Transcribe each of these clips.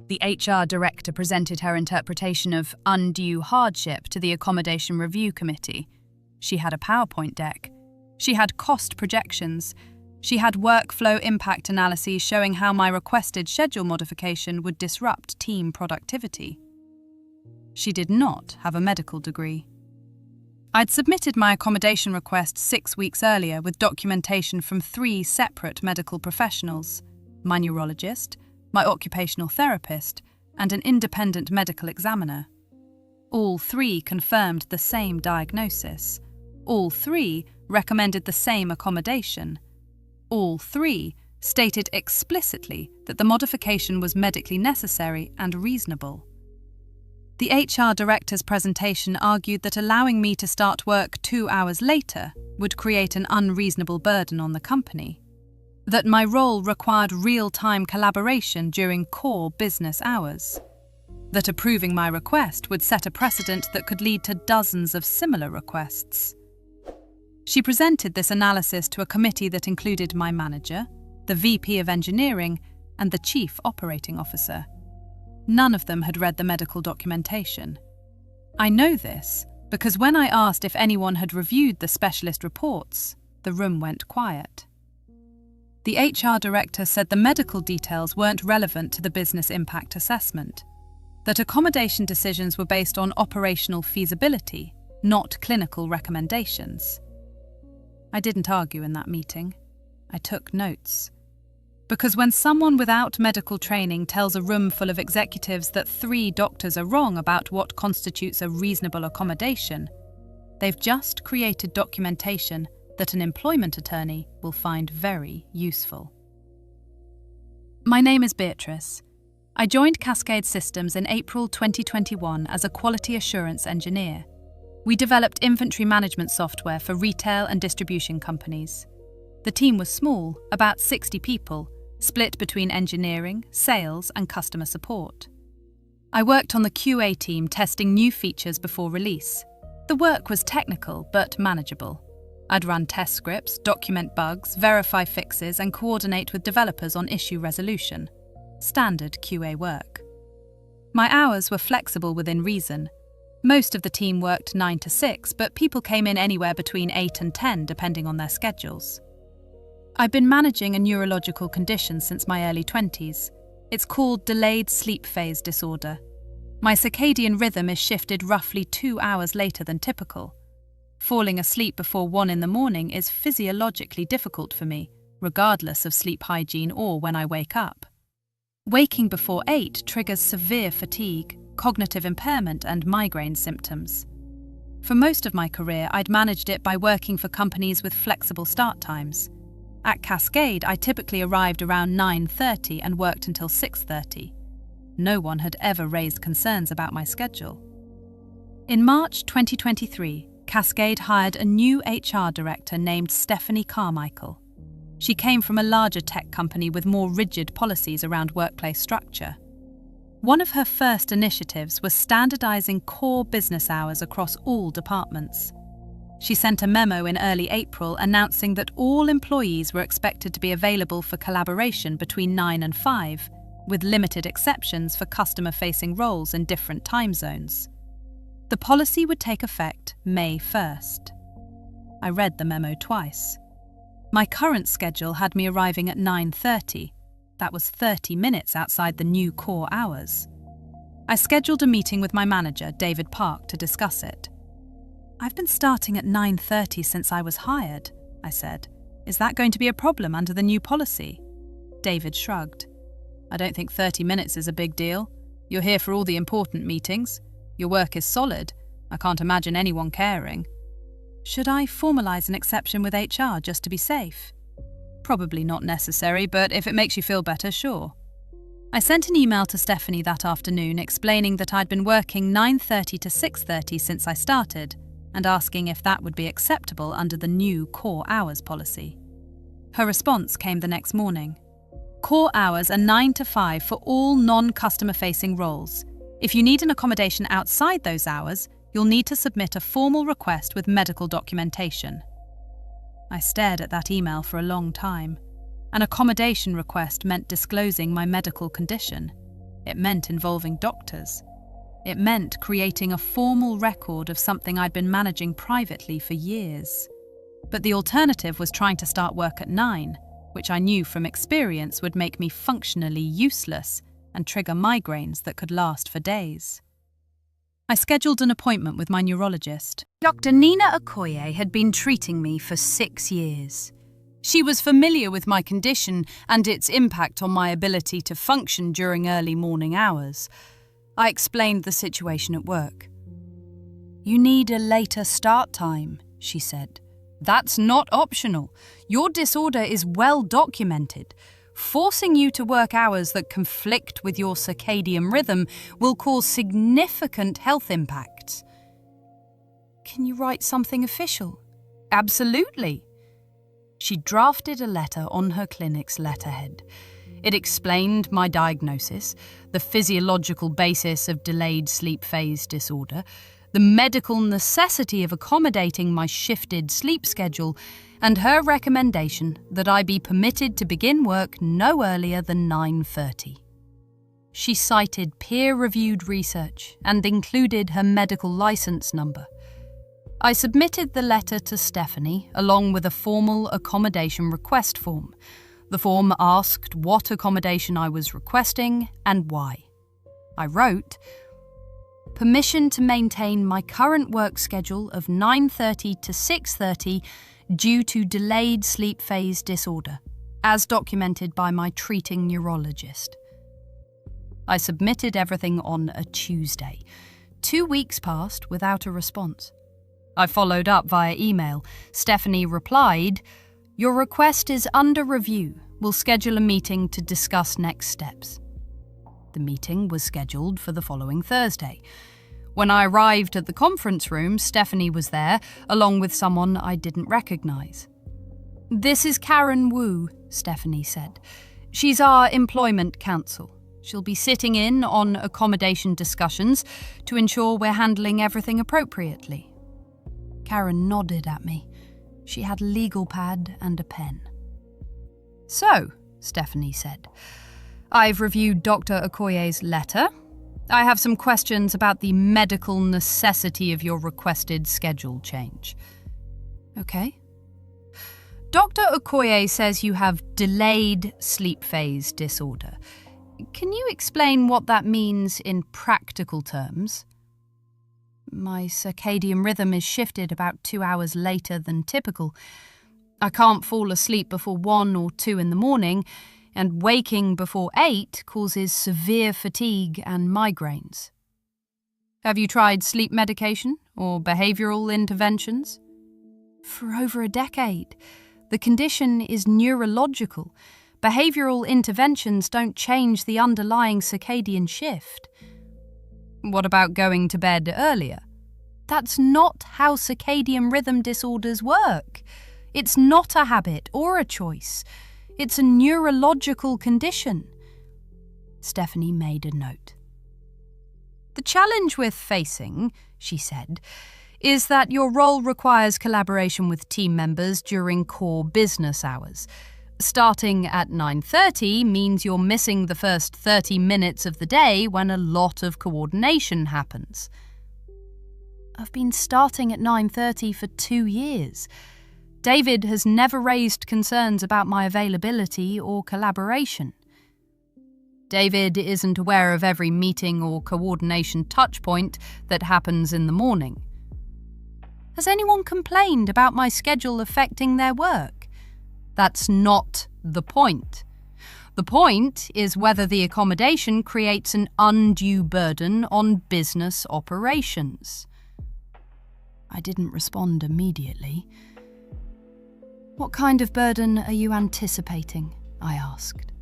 The HR director presented her interpretation of undue hardship to the Accommodation Review Committee. She had a PowerPoint deck. She had cost projections. She had workflow impact analyses showing how my requested schedule modification would disrupt team productivity. She did not have a medical degree. I'd submitted my accommodation request 6 weeks earlier with documentation from 3 separate medical professionals: my neurologist, my occupational therapist, and an independent medical examiner. All 3 confirmed the same diagnosis. All 3 recommended the same accommodation. All 3 stated explicitly that the modification was medically necessary and reasonable. The HR director's presentation argued that allowing me to start work 2 hours later would create an unreasonable burden on the company, that my role required real-time collaboration during core business hours, that approving my request would set a precedent that could lead to dozens of similar requests. She presented this analysis to a committee that included my manager, the VP of Engineering, and the Chief Operating Officer. None of them had read the medical documentation. I know this because when I asked if anyone had reviewed the specialist reports, the room went quiet. The HR director said the medical details weren't relevant to the business impact assessment, that accommodation decisions were based on operational feasibility, not clinical recommendations. I didn't argue in that meeting. I took notes. Because when someone without medical training tells a room full of executives that 3 doctors are wrong about what constitutes a reasonable accommodation, they've just created documentation that an employment attorney will find very useful. My name is Beatrice. I joined Cascade Systems in April 2021 as a quality assurance engineer. We developed inventory management software for retail and distribution companies. The team was small, about 60 people, split between engineering, sales, and customer support. I worked on the QA team testing new features before release. The work was technical but manageable. I'd run test scripts, document bugs, verify fixes, and coordinate with developers on issue resolution. Standard QA work. My hours were flexible within reason. Most of the team worked 9 to 6, but people came in anywhere between 8 and 10 depending on their schedules. I've been managing a neurological condition since my early 20s. It's called delayed sleep phase disorder. My circadian rhythm is shifted roughly 2 hours later than typical. Falling asleep before 1 in the morning is physiologically difficult for me, regardless of sleep hygiene or when I wake up. Waking before 8 triggers severe fatigue, cognitive impairment, and migraine symptoms. For most of my career, I'd managed it by working for companies with flexible start times. At Cascade, I typically arrived around 9:30 and worked until 6:30. No one had ever raised concerns about my schedule. In March 2023, Cascade hired a new HR director named Stephanie Carmichael. She came from a larger tech company with more rigid policies around workplace structure. One of her first initiatives was standardizing core business hours across all departments. She sent a memo in early April announcing that all employees were expected to be available for collaboration between 9 and 5, with limited exceptions for customer-facing roles in different time zones. The policy would take effect May 1st. I read the memo twice. My current schedule had me arriving at 9:30. That was 30 minutes outside the new core hours. I scheduled a meeting with my manager, David Park, to discuss it. "I've been starting at 9:30 since I was hired," I said. "Is that going to be a problem under the new policy?" David shrugged. "I don't think 30 minutes is a big deal. You're here for all the important meetings. Your work is solid. I can't imagine anyone caring." "Should I formalize an exception with HR just to be safe?" "Probably not necessary, but if it makes you feel better, sure." I sent an email to Stephanie that afternoon explaining that I'd been working 9:30 to 6:30 since I started, and asking if that would be acceptable under the new core hours policy. Her response came the next morning. "Core hours are 9 to 5 for all non-customer-facing roles. If you need an accommodation outside those hours, you'll need to submit a formal request with medical documentation." I stared at that email for a long time. An accommodation request meant disclosing my medical condition. It meant involving doctors. It meant creating a formal record of something I'd been managing privately for years. But the alternative was trying to start work at 9, which I knew from experience would make me functionally useless and trigger migraines that could last for days. I scheduled an appointment with my neurologist. Dr. Nina Okoye had been treating me for 6 years. She was familiar with my condition and its impact on my ability to function during early morning hours. I explained the situation at work. "You need a later start time," she said. "That's not optional. Your disorder is well documented. Forcing you to work hours that conflict with your circadian rhythm will cause significant health impacts." "Can you write something official?" "Absolutely." She drafted a letter on her clinic's letterhead. It explained my diagnosis, the physiological basis of delayed sleep phase disorder, the medical necessity of accommodating my shifted sleep schedule, and her recommendation that I be permitted to begin work no earlier than 9:30. She cited peer-reviewed research and included her medical license number. I submitted the letter to Stephanie along with a formal accommodation request form. The form asked what accommodation I was requesting and why. I wrote, "Permission to maintain my current work schedule of 9:30 to 6:30 due to delayed sleep phase disorder, as documented by my treating neurologist." I submitted everything on a Tuesday. 2 weeks passed without a response. I followed up via email. Stephanie replied, "Your request is under review. We'll schedule a meeting to discuss next steps." The meeting was scheduled for the following Thursday. When I arrived at the conference room, Stephanie was there, along with someone I didn't recognize. "This is Karen Wu," Stephanie said. "She's our employment counsel. She'll be sitting in on accommodation discussions to ensure we're handling everything appropriately." Karen nodded at me. She had a legal pad and a pen. "So," Stephanie said, "I've reviewed Dr. Okoye's letter. I have some questions about the medical necessity of your requested schedule change." "Okay." "Dr. Okoye says you have delayed sleep phase disorder. Can you explain what that means in practical terms?" "My circadian rhythm is shifted about 2 hours later than typical. I can't fall asleep before 1 or 2 in the morning, and waking before 8 causes severe fatigue and migraines." "Have you tried sleep medication or behavioral interventions?" "For over a decade. The condition is neurological. Behavioral interventions don't change the underlying circadian shift." "What about going to bed earlier?" "That's not how circadian rhythm disorders work. It's not a habit or a choice. It's a neurological condition." Stephanie made a note. "The challenge we're facing," she said, "is that your role requires collaboration with team members during core business hours. Starting at 9:30 means you're missing the first 30 minutes of the day when a lot of coordination happens." "I've been starting at 9:30 for 2 years. David has never raised concerns about my availability or collaboration." "David isn't aware of every meeting or coordination touchpoint that happens in the morning." "Has anyone complained about my schedule affecting their work?" "That's not the point. The point is whether the accommodation creates an undue burden on business operations." I didn't respond immediately. "What kind of burden are you anticipating?" I asked.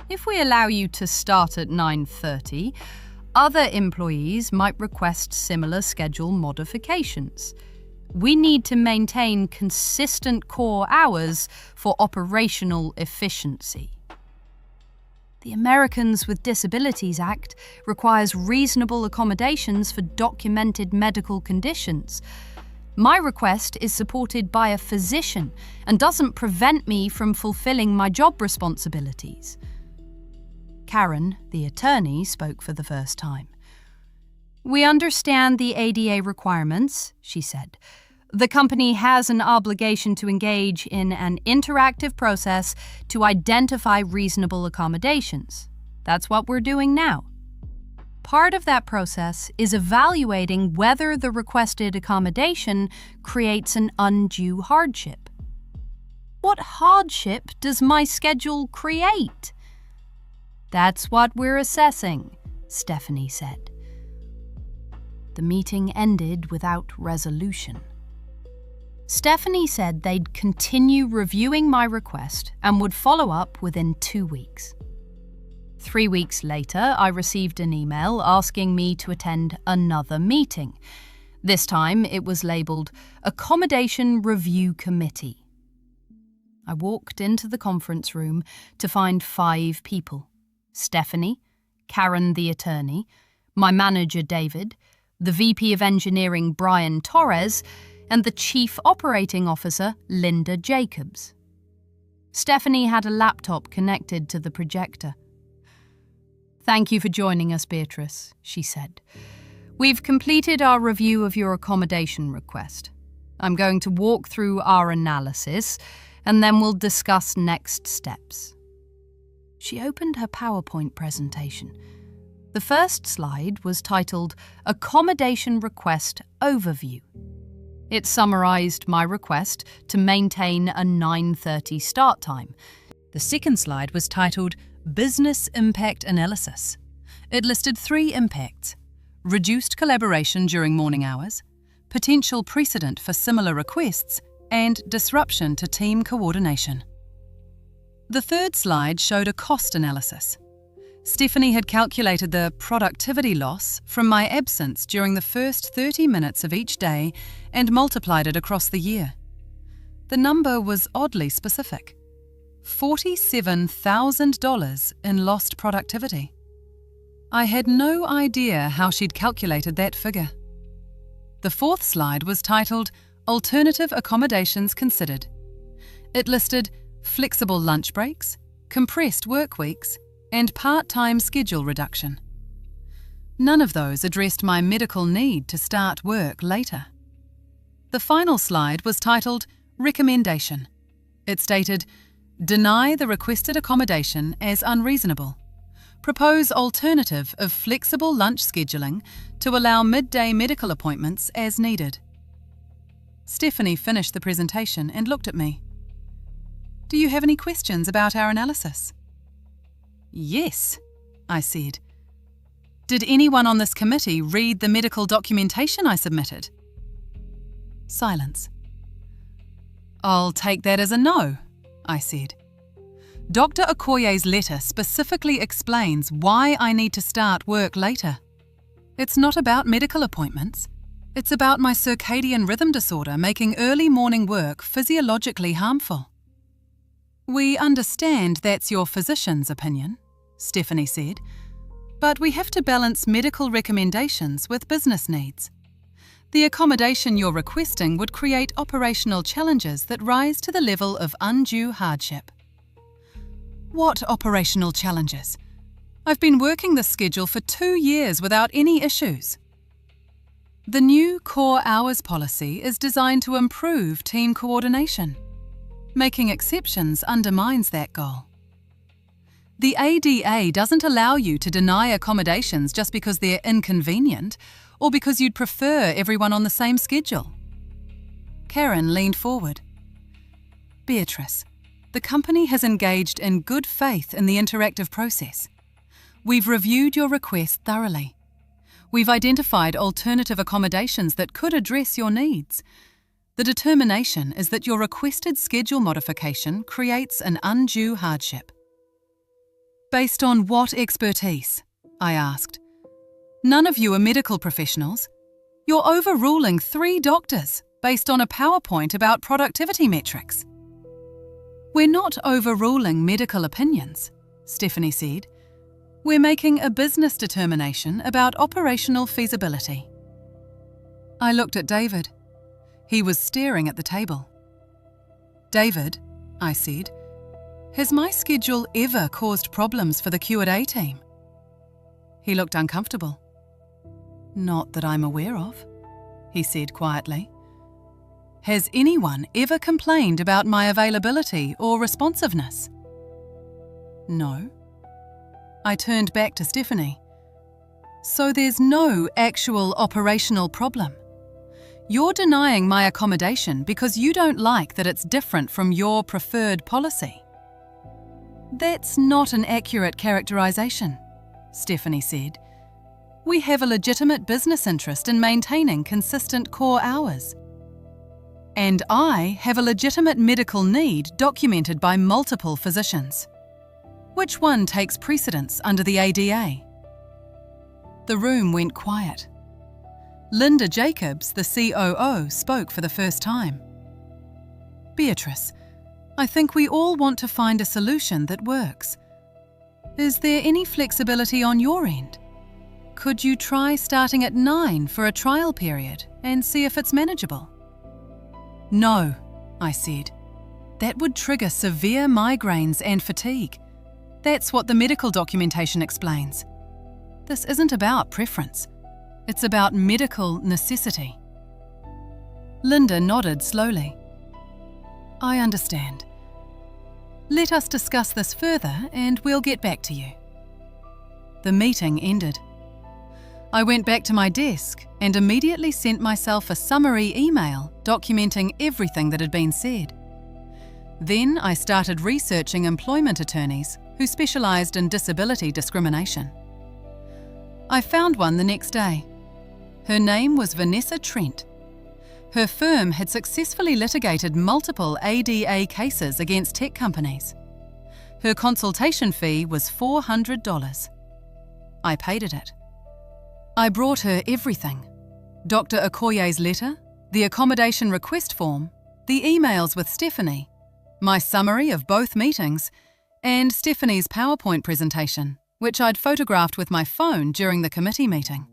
"If we allow you to start at 9:30, other employees might request similar schedule modifications. We need to maintain consistent core hours for operational efficiency. The Americans with Disabilities Act requires reasonable accommodations for documented medical conditions. My request is supported by a physician and doesn't prevent me from fulfilling my job responsibilities." Karen, the attorney, spoke for the first time. "We understand the ADA requirements," she said. "The company has an obligation to engage in an interactive process to identify reasonable accommodations. That's what we're doing now. Part of that process is evaluating whether the requested accommodation creates an undue hardship." "What hardship does my schedule create?" "That's what we're assessing," Stephanie said. The meeting ended without resolution. Stephanie said they'd continue reviewing my request and would follow up within 2 weeks. 3 weeks later, I received an email asking me to attend another meeting. This time, it was labelled Accommodation Review Committee. I walked into the conference room to find 5 people: Stephanie, Karen the attorney, my manager David, the VP of Engineering Brian Torres, and the Chief Operating Officer Linda Jacobs. Stephanie had a laptop connected to the projector. "Thank you for joining us, Beatrice," she said. "We've completed our review of your accommodation request. I'm going to walk through our analysis, and then we'll discuss next steps." She opened her PowerPoint presentation. The first slide was titled Accommodation Request Overview. It summarised my request to maintain a 9:30 start time. The second slide was titled Business Impact Analysis. It listed 3 impacts: reduced collaboration during morning hours, potential precedent for similar requests, and disruption to team coordination. The third slide showed a cost analysis. Stephanie had calculated the productivity loss from my absence during the first 30 minutes of each day and multiplied it across the year. The number was oddly specific: $47,000 in lost productivity. I had no idea how she'd calculated that figure. The fourth slide was titled Alternative Accommodations Considered. It listed flexible lunch breaks, compressed work weeks, and part-time schedule reduction. None of those addressed my medical need to start work later. The final slide was titled Recommendation. It stated, "Deny the requested accommodation as unreasonable. Propose alternative of flexible lunch scheduling to allow midday medical appointments as needed." Stephanie finished the presentation and looked at me. "Do you have any questions about our analysis?" "Yes," I said. "Did anyone on this committee read the medical documentation I submitted?" Silence. "I'll take that as a no," I said. "Dr. Okoye's letter specifically explains why I need to start work later. It's not about medical appointments. It's about my circadian rhythm disorder making early morning work physiologically harmful." "We understand that's your physician's opinion," Stephanie said, "but we have to balance medical recommendations with business needs. The accommodation you're requesting would create operational challenges that rise to the level of undue hardship." "What operational challenges? I've been working this schedule for 2 years without any issues." "The new core hours policy is designed to improve team coordination. Making exceptions undermines that goal. The ADA doesn't allow you to deny accommodations just because they're inconvenient or because you'd prefer everyone on the same schedule." Karen leaned forward. "Beatrice, the company has engaged in good faith in the interactive process. We've reviewed your request thoroughly. We've identified alternative accommodations that could address your needs. The determination is that your requested schedule modification creates an undue hardship." "Based on what expertise?" I asked. "None of you are medical professionals. You're overruling 3 doctors based on a PowerPoint about productivity metrics." "We're not overruling medical opinions," Stephanie said. "We're making a business determination about operational feasibility." I looked at David. He was staring at the table. "David," I said, Has my schedule ever caused problems for the Q&A team? He looked uncomfortable. Not that I'm aware of, he said quietly. Has anyone ever complained about my availability or responsiveness? No. I turned back to Stephanie. So there's no actual operational problem. You're denying my accommodation because you don't like that it's different from your preferred policy. That's not an accurate characterization, Stephanie said. We have a legitimate business interest in maintaining consistent core hours. And I have a legitimate medical need documented by multiple physicians. Which one takes precedence under the ADA? The room went quiet. Linda Jacobs, the COO, spoke for the first time. Beatrice, I think we all want to find a solution that works. Is there any flexibility on your end? Could you try starting at 9 for a trial period and see if it's manageable? No, I said. That would trigger severe migraines and fatigue. That's what the medical documentation explains. This isn't about preference. It's about medical necessity. Linda nodded slowly. I understand. Let us discuss this further and we'll get back to you. The meeting ended. I went back to my desk and immediately sent myself a summary email documenting everything that had been said. Then I started researching employment attorneys who specialised in disability discrimination. I found one the next day. Her name was Vanessa Trent. Her firm had successfully litigated multiple ADA cases against tech companies. Her consultation fee was $400. I paid it. I brought her everything. Dr. Okoye's letter, the accommodation request form, the emails with Stephanie, my summary of both meetings, and Stephanie's PowerPoint presentation, which I'd photographed with my phone during the committee meeting.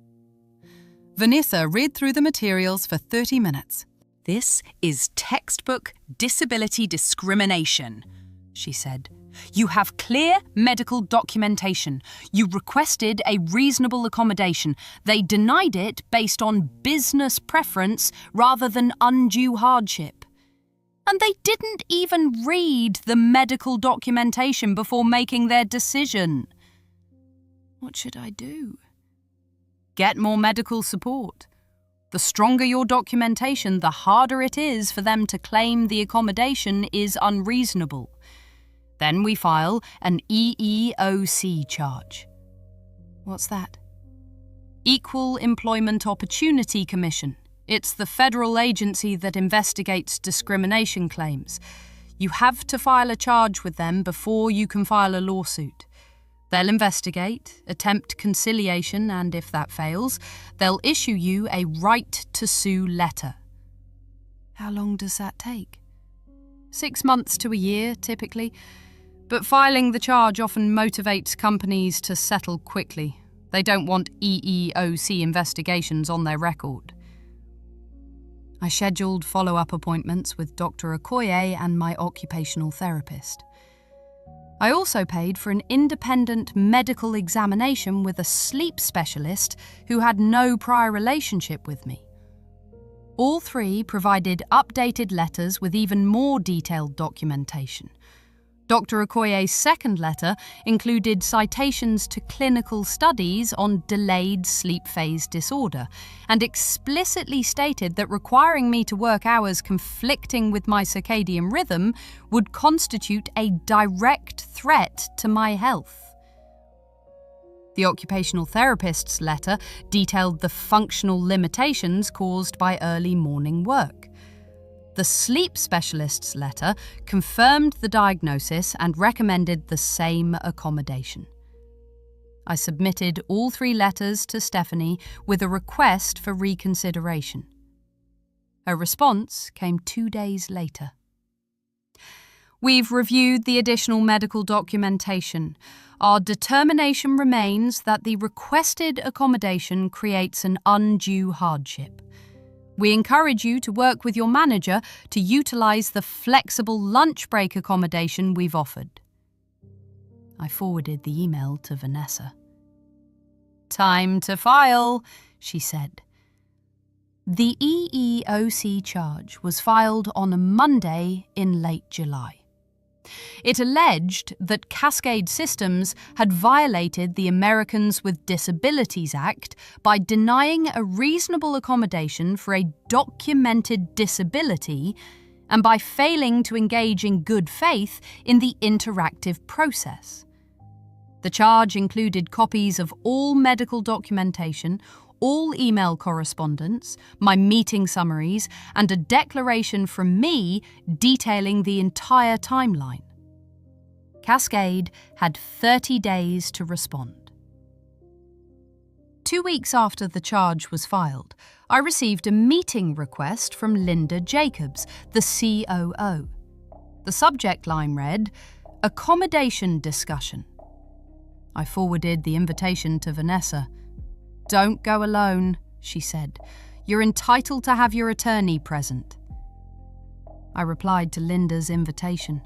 Vanessa read through the materials for 30 minutes. This is textbook disability discrimination, she said. You have clear medical documentation. You requested a reasonable accommodation. They denied it based on business preference rather than undue hardship. And they didn't even read the medical documentation before making their decision. What should I do? Get more medical support. The stronger your documentation, the harder it is for them to claim the accommodation is unreasonable. Then we file an EEOC charge. What's that? Equal Employment Opportunity Commission. It's the federal agency that investigates discrimination claims. You have to file a charge with them before you can file a lawsuit. They'll investigate, attempt conciliation, and if that fails, they'll issue you a right to sue letter. How long does that take? 6 months to a year, typically. But filing the charge often motivates companies to settle quickly. They don't want EEOC investigations on their record. I scheduled follow-up appointments with Dr. Okoye and my occupational therapist. I also paid for an independent medical examination with a sleep specialist who had no prior relationship with me. All three provided updated letters with even more detailed documentation. Dr. Okoye's second letter included citations to clinical studies on delayed sleep phase disorder and explicitly stated that requiring me to work hours conflicting with my circadian rhythm would constitute a direct threat to my health. The occupational therapist's letter detailed the functional limitations caused by early morning work. The sleep specialist's letter confirmed the diagnosis and recommended the same accommodation. I submitted all three letters to Stephanie with a request for reconsideration. Her response came 2 days later. We've reviewed the additional medical documentation. Our determination remains that the requested accommodation creates an undue hardship. We encourage you to work with your manager to utilise the flexible lunch break accommodation we've offered. I forwarded the email to Vanessa. "Time to file," she said. The EEOC charge was filed on a Monday in late July. It alleged that Cascade Systems had violated the Americans with Disabilities Act by denying a reasonable accommodation for a documented disability and by failing to engage in good faith in the interactive process. The charge included copies of all medical documentation, all email correspondence, my meeting summaries, and a declaration from me detailing the entire timeline. Cascade had 30 days to respond. 2 weeks after the charge was filed, I received a meeting request from Linda Jacobs, the COO. The subject line read, "Accommodation Discussion." I forwarded the invitation to Vanessa. "Don't go alone," she said. "You're entitled to have your attorney present." I replied to Linda's invitation.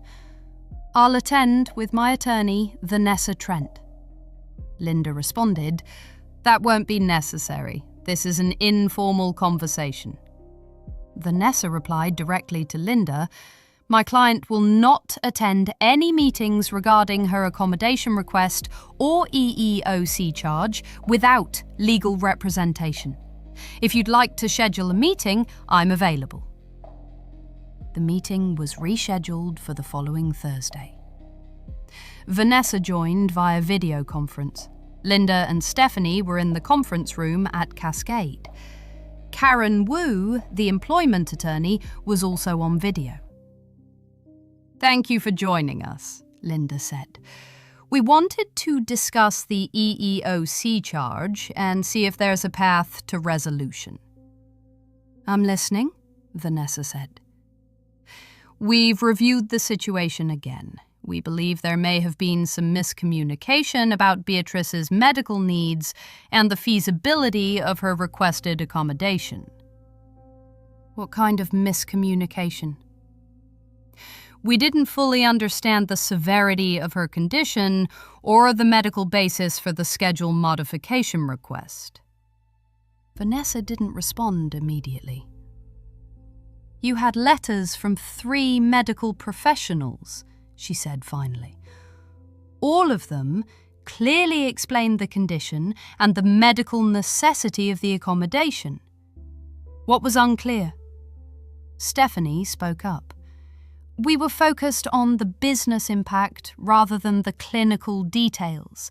"I'll attend with my attorney, Vanessa Trent." Linda responded, "That won't be necessary. This is an informal conversation." Vanessa replied directly to Linda, "My client will not attend any meetings regarding her accommodation request or EEOC charge without legal representation. If you'd like to schedule a meeting, I'm available." The meeting was rescheduled for the following Thursday. Vanessa joined via video conference. Linda and Stephanie were in the conference room at Cascade. Karen Wu, the employment attorney, was also on video. "Thank you for joining us," Linda said. "We wanted to discuss the EEOC charge and see if there's a path to resolution." "I'm listening," Vanessa said. "We've reviewed the situation again. We believe there may have been some miscommunication about Beatrice's medical needs and the feasibility of her requested accommodation." "What kind of miscommunication?" "We didn't fully understand the severity of her condition or the medical basis for the schedule modification request." Vanessa didn't respond immediately. "You had letters from 3 medical professionals," she said finally. "All of them clearly explained the condition and the medical necessity of the accommodation. What was unclear?" Stephanie spoke up. "We were focused on the business impact rather than the clinical details.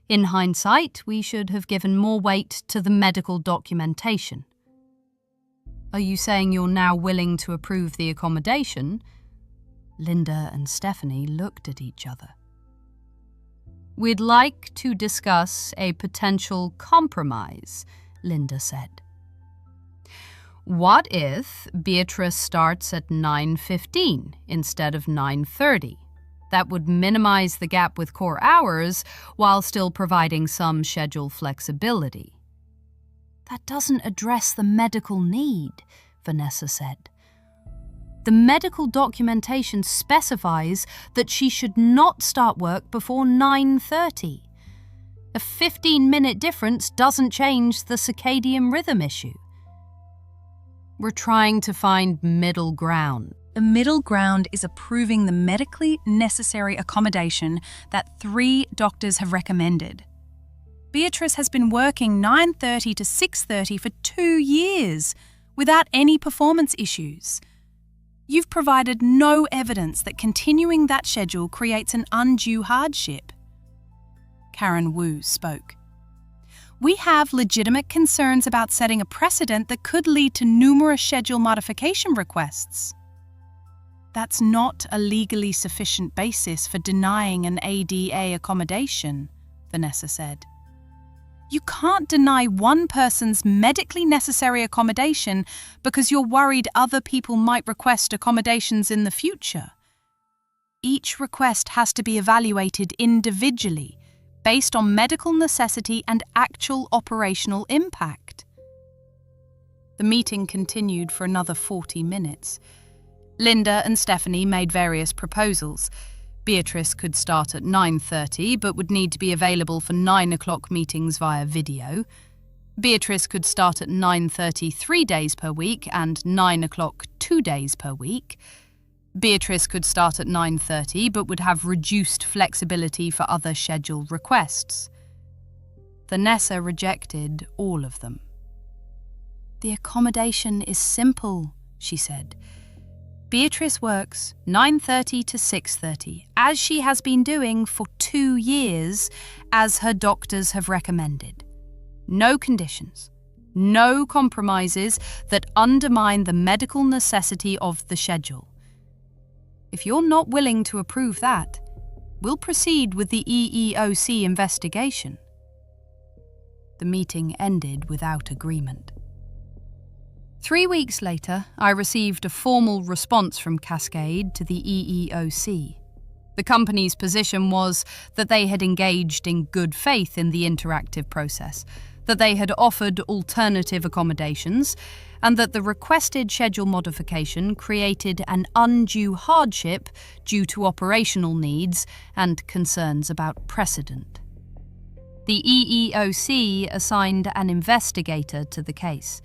In hindsight, we should have given more weight to the medical documentation." "Are you saying you're now willing to approve the accommodation?" Linda and Stephanie looked at each other. "We'd like to discuss a potential compromise," Linda said. "What if Beatrice starts at 9:15 instead of 9:30? That would minimize the gap with core hours while still providing some schedule flexibility." "That doesn't address the medical need," Vanessa said. "The medical documentation specifies that she should not start work before 9:30. A 15-minute difference doesn't change the circadian rhythm issue." "We're trying to find middle ground." The middle ground is approving the medically necessary accommodation that 3 doctors have recommended. Beatrice has been working 9:30 to 6:30 for 2 years without any performance issues. You've provided no evidence that continuing that schedule creates an undue hardship." Karen Wu spoke. "We have legitimate concerns about setting a precedent that could lead to numerous schedule modification requests." "That's not a legally sufficient basis for denying an ADA accommodation," Vanessa said. "You can't deny one person's medically necessary accommodation because you're worried other people might request accommodations in the future. Each request has to be evaluated individually, based on medical necessity and actual operational impact." The meeting continued for another 40 minutes. Linda and Stephanie made various proposals. Beatrice could start at 9:30 but would need to be available for 9 o'clock meetings via video. Beatrice could start at 9:30 3 days per week and 9 o'clock 2 days per week. Beatrice could start at 9:30 but would have reduced flexibility for other schedule requests. Vanessa rejected all of them. "The accommodation is simple," she said. "Beatrice works 9:30 to 6:30, as she has been doing for 2 years, as her doctors have recommended. No conditions, no compromises that undermine the medical necessity of the schedule. If you're not willing to approve that, we'll proceed with the EEOC investigation." The meeting ended without agreement. 3 weeks later, I received a formal response from Cascade to the EEOC. The company's position was that they had engaged in good faith in the interactive process, that they had offered alternative accommodations, and that the requested schedule modification created an undue hardship due to operational needs and concerns about precedent. The EEOC assigned an investigator to the case.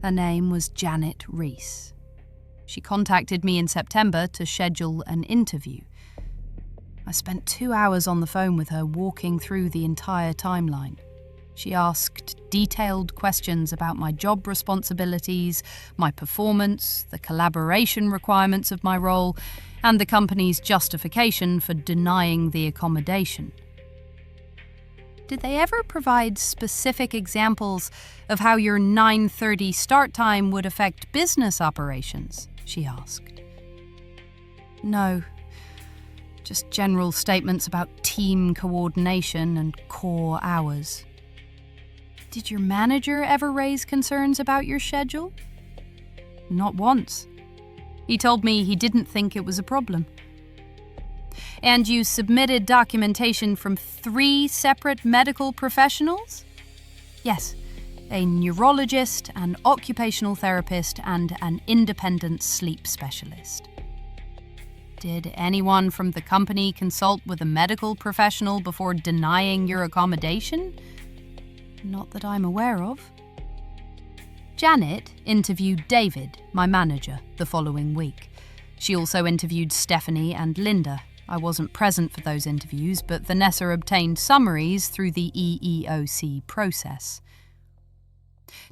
Her name was Janet Reese. She contacted me in September to schedule an interview. I spent 2 hours on the phone with her, walking through the entire timeline. She asked detailed questions about my job responsibilities, my performance, the collaboration requirements of my role, and the company's justification for denying the accommodation. "Did they ever provide specific examples of how your 9:30 start time would affect business operations?" she asked. "No, just general statements about team coordination and core hours." "Did your manager ever raise concerns about your schedule?" "Not once. He told me he didn't think it was a problem." "And you submitted documentation from 3 separate medical professionals?" "Yes, a neurologist, an occupational therapist, and an independent sleep specialist." "Did anyone from the company consult with a medical professional before denying your accommodation?" "Not that I'm aware of." Janet interviewed David, my manager, the following week. She also interviewed Stephanie and Linda. I wasn't present for those interviews, but Vanessa obtained summaries through the EEOC process.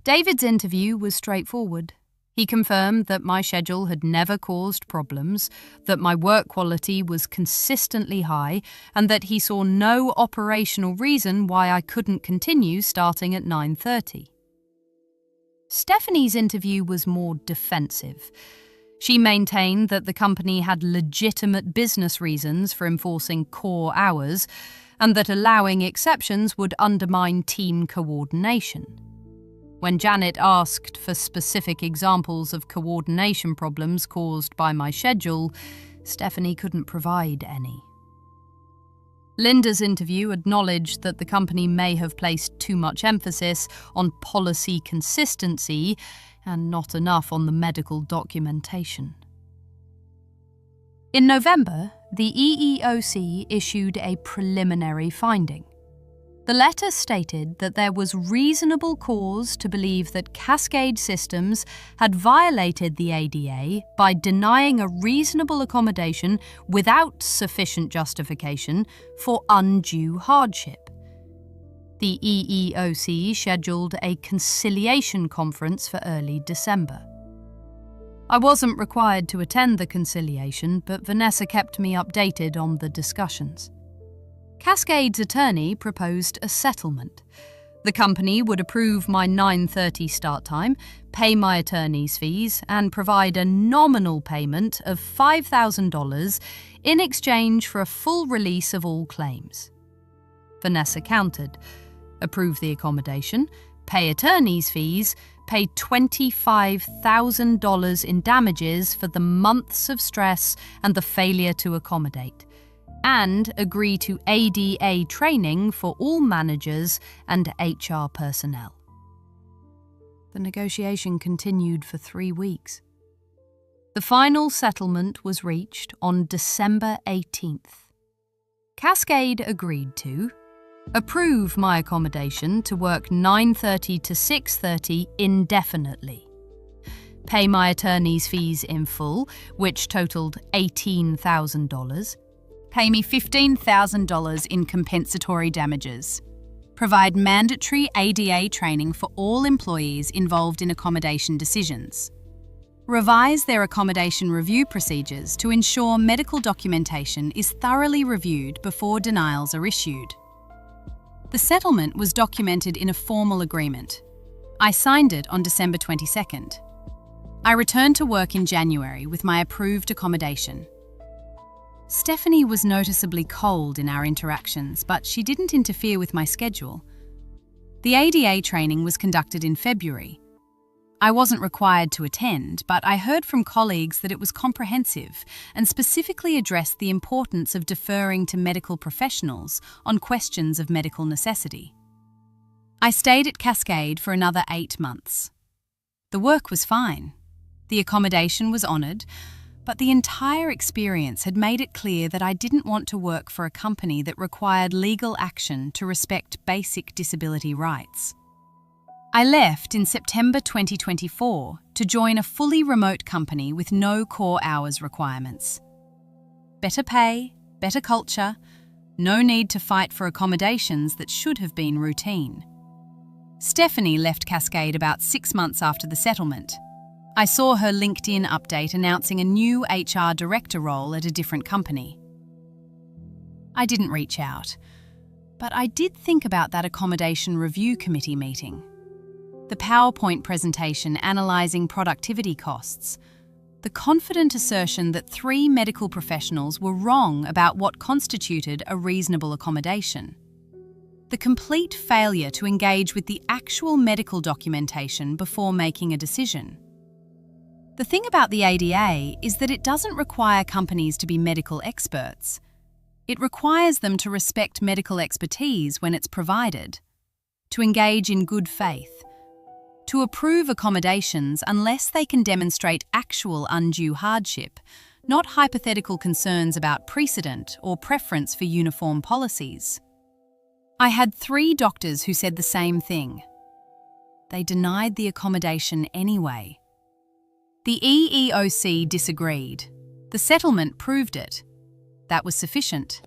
David's interview was straightforward. He confirmed that my schedule had never caused problems, that my work quality was consistently high, and that he saw no operational reason why I couldn't continue starting at 9:30. Stephanie's interview was more defensive. She maintained that the company had legitimate business reasons for enforcing core hours, and that allowing exceptions would undermine team coordination. When Janet asked for specific examples of coordination problems caused by my schedule, Stephanie couldn't provide any. Linda's interview acknowledged that the company may have placed too much emphasis on policy consistency and not enough on the medical documentation. In November, the EEOC issued a preliminary finding. The letter stated that there was reasonable cause to believe that Cascade Systems had violated the ADA by denying a reasonable accommodation without sufficient justification for undue hardship. The EEOC scheduled a conciliation conference for early December. I wasn't required to attend the conciliation, but Vanessa kept me updated on the discussions. Cascade's attorney proposed a settlement. The company would approve my 9:30 start time, pay my attorney's fees, and provide a nominal payment of $5,000 in exchange for a full release of all claims. Vanessa countered, approve the accommodation, pay attorney's fees, pay $25,000 in damages for the months of stress and the failure to accommodate, and agree to ADA training for all managers and HR personnel. The negotiation continued for 3 weeks. The final settlement was reached on December 18th. Cascade agreed to approve my accommodation to work 9:30 to 6:30 indefinitely, pay my attorney's fees in full, which totaled $18,000, pay me $15,000 in compensatory damages, provide mandatory ADA training for all employees involved in accommodation decisions, revise their accommodation review procedures to ensure medical documentation is thoroughly reviewed before denials are issued. The settlement was documented in a formal agreement. I signed it on December 22nd. I returned to work in January with my approved accommodation. Stephanie was noticeably cold in our interactions, but she didn't interfere with my schedule. The ADA training was conducted in February. I wasn't required to attend, but I heard from colleagues that it was comprehensive and specifically addressed the importance of deferring to medical professionals on questions of medical necessity. I stayed at Cascade for another 8 months. The work was fine. The accommodation was honoured, but the entire experience had made it clear that I didn't want to work for a company that required legal action to respect basic disability rights. I left in September 2024 to join a fully remote company with no core hours requirements. Better pay, better culture, no need to fight for accommodations that should have been routine. Stephanie left Cascade about 6 months after the settlement. I saw her LinkedIn update announcing a new HR director role at a different company. I didn't reach out, but I did think about that accommodation review committee meeting. The PowerPoint presentation analysing productivity costs, the confident assertion that 3 medical professionals were wrong about what constituted a reasonable accommodation, the complete failure to engage with the actual medical documentation before making a decision. The thing about the ADA is that it doesn't require companies to be medical experts. It requires them to respect medical expertise when it's provided, to engage in good faith, to approve accommodations unless they can demonstrate actual undue hardship, not hypothetical concerns about precedent or preference for uniform policies. I had 3 doctors who said the same thing. They denied the accommodation anyway. The EEOC disagreed. The settlement proved it. That was sufficient.